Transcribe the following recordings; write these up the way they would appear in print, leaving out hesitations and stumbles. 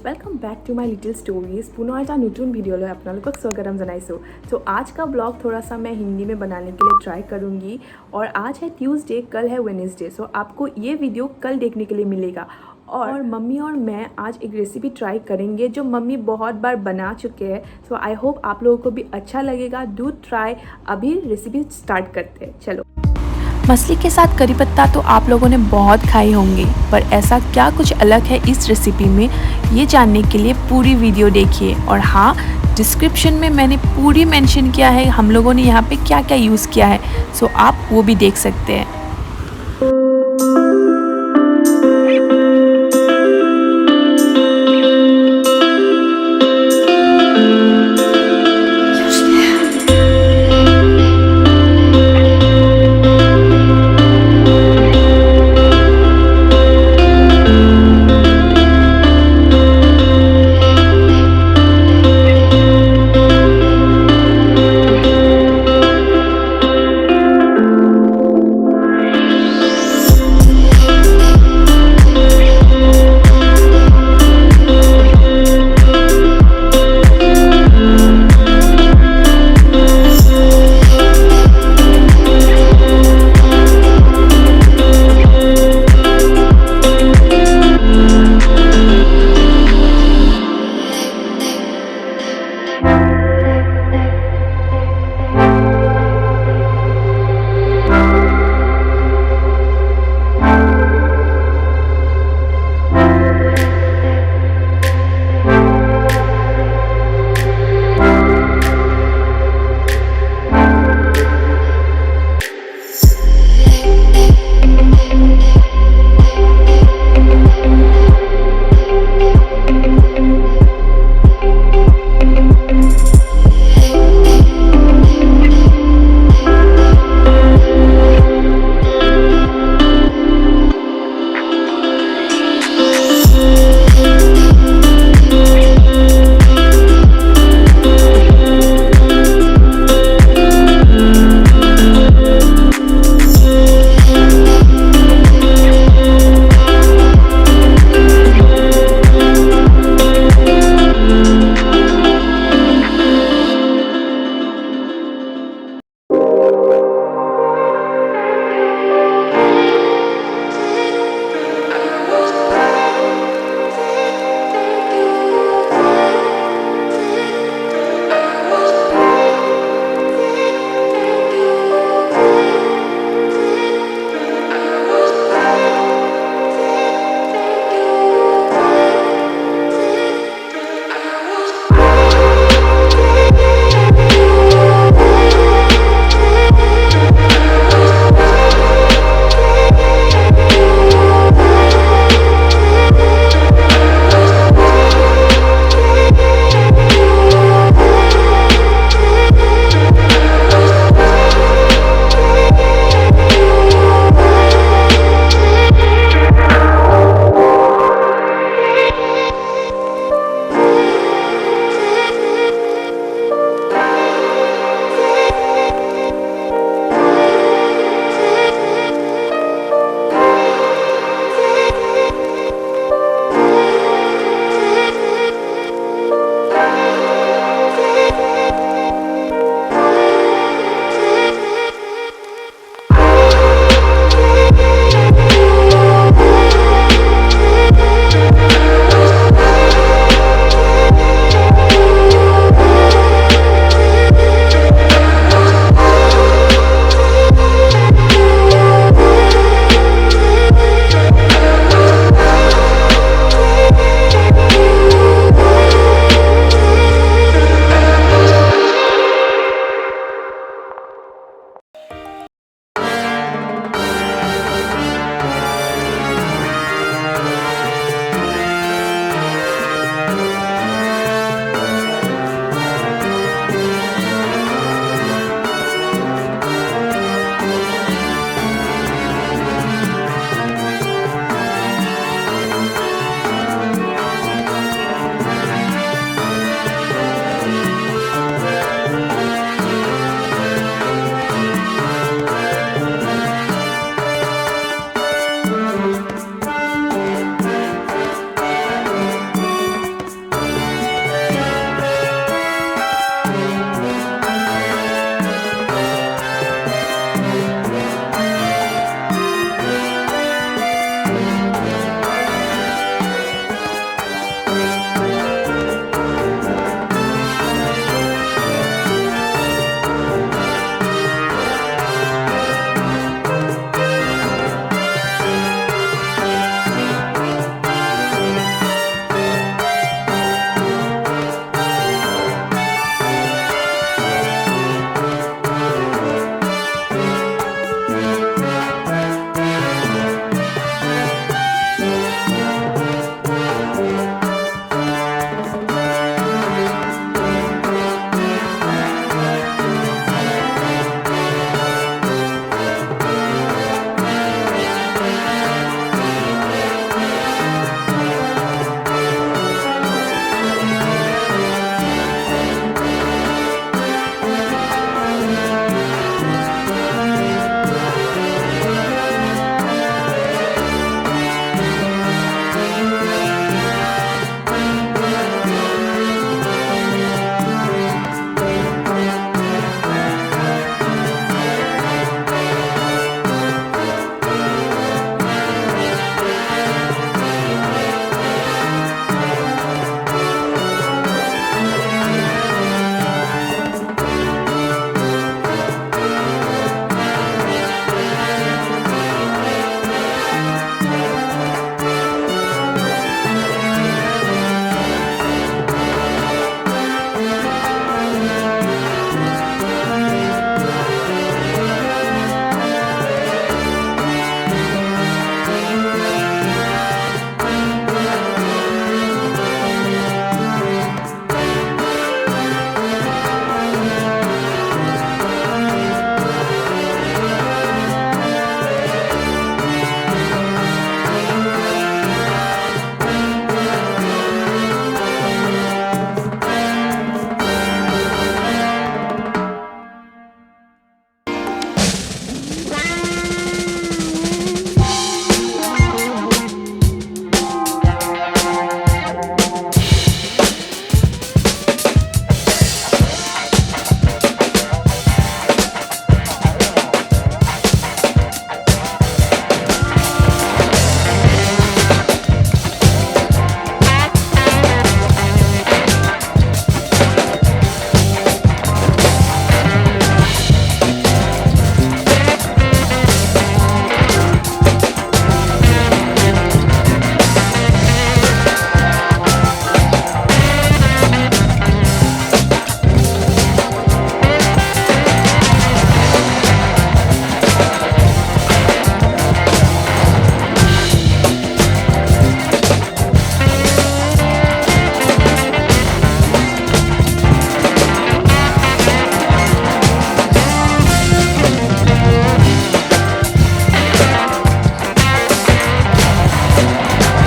Welcome back to my little stories. पुनः এটা নতুন ভিডিঅ'লৈ আপোনালোকক স্বাগতম জনাইছোঁ। तो आज का ब्लॉग थोड़ा सा मैं हिंदी में बनाने के लिए ट्राई करूँगी और आज है ट्यूसडे, कल है वेडनेसडे। सो आपको ये वीडियो कल देखने के लिए मिलेगा और मम्मी और मैं आज एक रेसिपी ट्राई करेंगे जो मम्मी बहुत बार बना चुके हैं। सो आई होप आप लोगों को भी अच्छा लगेगा। Do try. अभी रेसिपी स्टार्ट करते हैं, चलो। मछली के साथ करी पत्ता तो आप लोगों ने बहुत खाए होंगे, पर ऐसा क्या कुछ अलग है इस रेसिपी में, ये जानने के लिए पूरी वीडियो देखिए। और हाँ, डिस्क्रिप्शन में मैंने पूरी मेंशन किया है हम लोगों ने यहाँ पे क्या क्या यूज़ किया है, सो आप वो भी देख सकते हैं।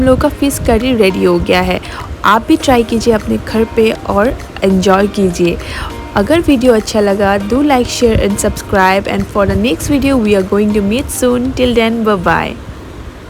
हम लोग का फिश करी रेडी हो गया है। आप भी ट्राई कीजिए अपने घर पे और एंजॉय कीजिए। अगर वीडियो अच्छा लगा, do like, share and subscribe, and for the next video we are going to meet soon. Till then, bye bye.